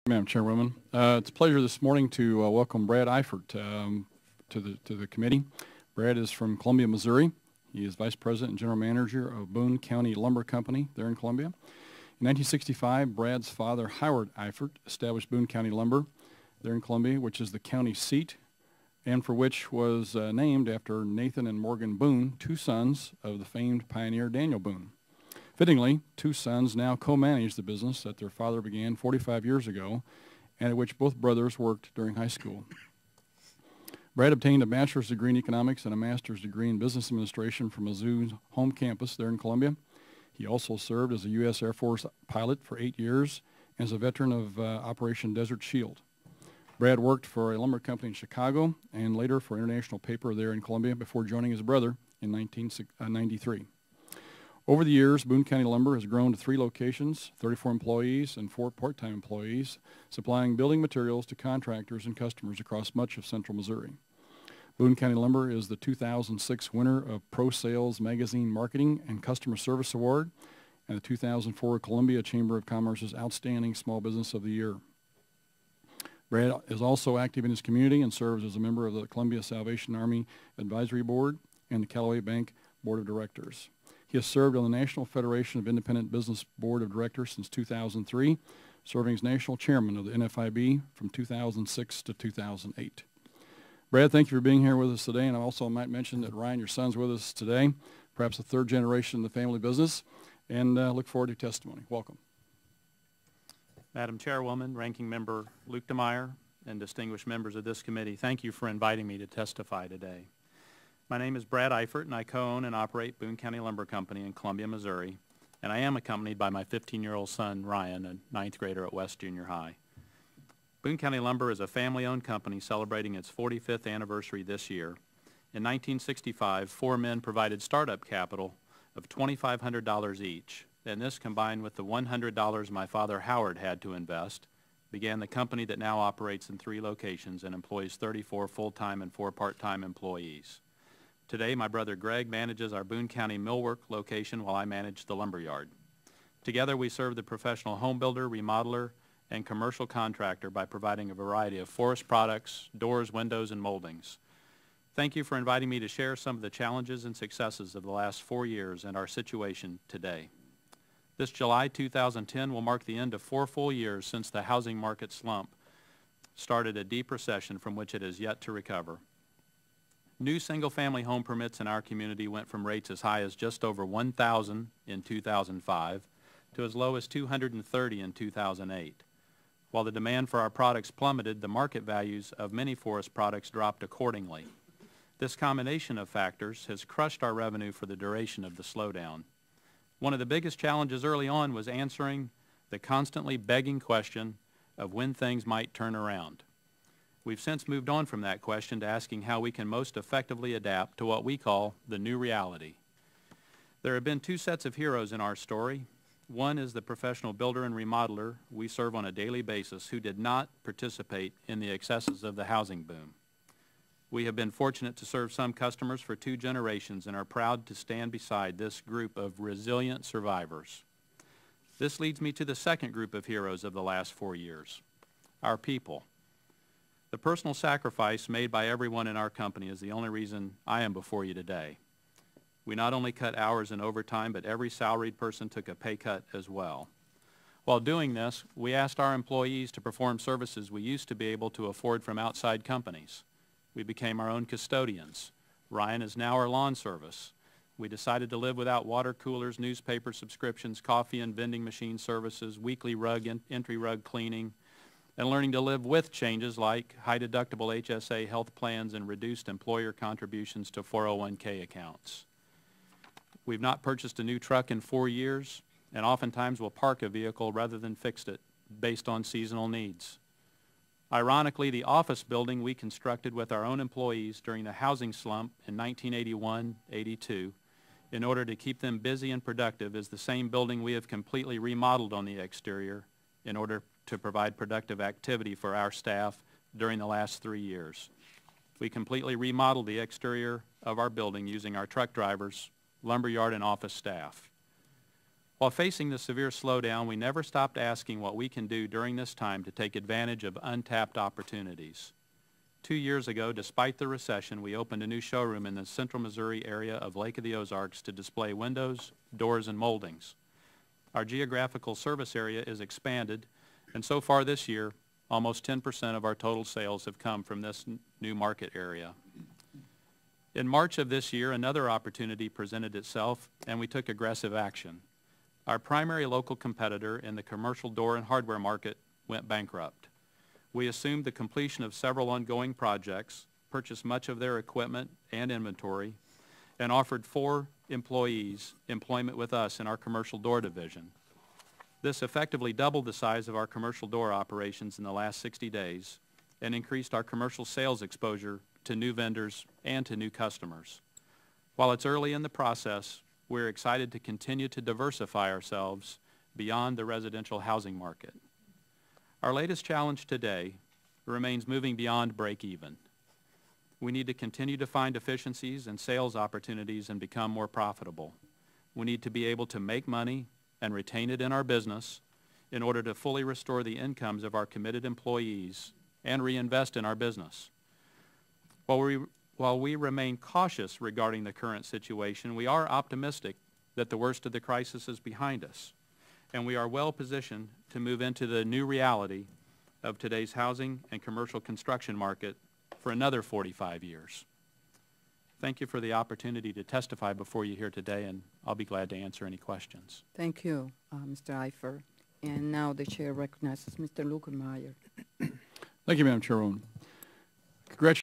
Madam Chairwoman. It's a pleasure this morning to welcome Brad Eifert to the committee. Brad is from Columbia, Missouri. He is Vice President and General Manager of Boone County Lumber Company there in Columbia. In 1965, Brad's father, Howard Eifert, established Boone County Lumber there in Columbia, which is the county seat, and for which was named after Nathan and Morgan Boone, two sons of the famed pioneer Daniel Boone. Fittingly, two sons now co-manage the business that their father began 45 years ago, and at which both brothers worked during high school. Brad obtained a bachelor's degree in economics and a master's degree in business administration from Mizzou's home campus there in Columbia. He also served as a U.S. Air Force pilot for 8 years and is a veteran of Operation Desert Shield. Brad worked for a lumber company in Chicago and later for an international paper there in Columbia before joining his brother in 1993. Over the years, Boone County Lumber has grown to 3 locations, 34 employees, and 4 part-time employees, supplying building materials to contractors and customers across much of central Missouri. Boone County Lumber is the 2006 winner of Pro Sales Magazine Marketing and Customer Service Award and the 2004 Columbia Chamber of Commerce's Outstanding Small Business of the Year. Brad is also active in his community and serves as a member of the Columbia Salvation Army Advisory Board and the Callaway Bank Board of Directors. He has served on the National Federation of Independent Business Board of Directors since 2003, serving as national chairman of the NFIB from 2006 to 2008. Brad, thank you for being here with us today, and I also might mention that Ryan, your son's with us today, perhaps the 3rd generation in the family business, and look forward to your testimony. Welcome. Madam Chairwoman, Ranking Member Luke DeMeyer, and distinguished members of this committee, thank you for inviting me to testify today. My name is Brad Eifert, and I co-own and operate Boone County Lumber Company in Columbia, Missouri, and I am accompanied by my 15-year-old son, Ryan, a 9th grader at West Junior High. Boone County Lumber is a family-owned company celebrating its 45th anniversary this year. In 1965, 4 men provided startup capital of $2,500 each, and this, combined with the $100 my father Howard had to invest, began the company that now operates in 3 locations and employs 34 full-time and 4 part-time employees. Today, my brother Greg manages our Boone County Millwork location while I manage the lumberyard. Together, we serve the professional home builder, remodeler, and commercial contractor by providing a variety of forest products, doors, windows, and moldings. Thank you for inviting me to share some of the challenges and successes of the last 4 years and our situation today. This July 2010 will mark the end of 4 full years since the housing market slump started a deep recession from which it has yet to recover. New single-family home permits in our community went from rates as high as just over 1,000 in 2005 to as low as 230 in 2008. While the demand for our products plummeted, the market values of many forest products dropped accordingly. This combination of factors has crushed our revenue for the duration of the slowdown. One of the biggest challenges early on was answering the constantly begging question of when things might turn around. We've since moved on from that question to asking how we can most effectively adapt to what we call the new reality. There have been 2 sets of heroes in our story. One is the professional builder and remodeler we serve on a daily basis who did not participate in the excesses of the housing boom. We have been fortunate to serve some customers for 2 generations and are proud to stand beside this group of resilient survivors. This leads me to the second group of heroes of the last 4 years, our people. The personal sacrifice made by everyone in our company is the only reason I am before you today. We not only cut hours and overtime, but every salaried person took a pay cut as well. While doing this, we asked our employees to perform services we used to be able to afford from outside companies. We became our own custodians. Ryan is now our lawn service. We decided to live without water coolers, newspaper subscriptions, coffee and vending machine services, weekly entry rug cleaning, and learning to live with changes like high-deductible HSA health plans and reduced employer contributions to 401k accounts. We've not purchased a new truck in 4 years, and oftentimes will park a vehicle rather than fix it based on seasonal needs. Ironically, the office building we constructed with our own employees during the housing slump in 1981-82 in order to keep them busy and productive is the same building we have completely remodeled on the exterior in order to provide productive activity for our staff during the last 3 years. We completely remodeled the exterior of our building using our truck drivers, lumberyard, and office staff. While facing the severe slowdown, we never stopped asking what we can do during this time to take advantage of untapped opportunities. 2 years ago, despite the recession, we opened a new showroom in the central Missouri area of Lake of the Ozarks to display windows, doors, and moldings. Our geographical service area is expanded, and so far this year, almost 10% of our total sales have come from this new market area. In March of this year, another opportunity presented itself, and we took aggressive action. Our primary local competitor in the commercial door and hardware market went bankrupt. We assumed the completion of several ongoing projects, purchased much of their equipment and inventory, and offered 4 employees employment with us in our commercial door division. This effectively doubled the size of our commercial door operations in the last 60 days and increased our commercial sales exposure to new vendors and to new customers. While it's early in the process, we're excited to continue to diversify ourselves beyond the residential housing market. Our latest challenge today remains moving beyond break-even. We need to continue to find efficiencies and sales opportunities and become more profitable. We need to be able to make money and retain it in our business in order to fully restore the incomes of our committed employees and reinvest in our business. While we remain cautious regarding the current situation, we are optimistic that the worst of the crisis is behind us, and we are well positioned to move into the new reality of today's housing and commercial construction market for another 45 years. Thank you for the opportunity to testify before you here today, and I'll be glad to answer any questions. Thank you, Mr. Eifert. And now the chair recognizes Mr. Lukemeyer. Thank you, Madam Chairwoman. Congratulations.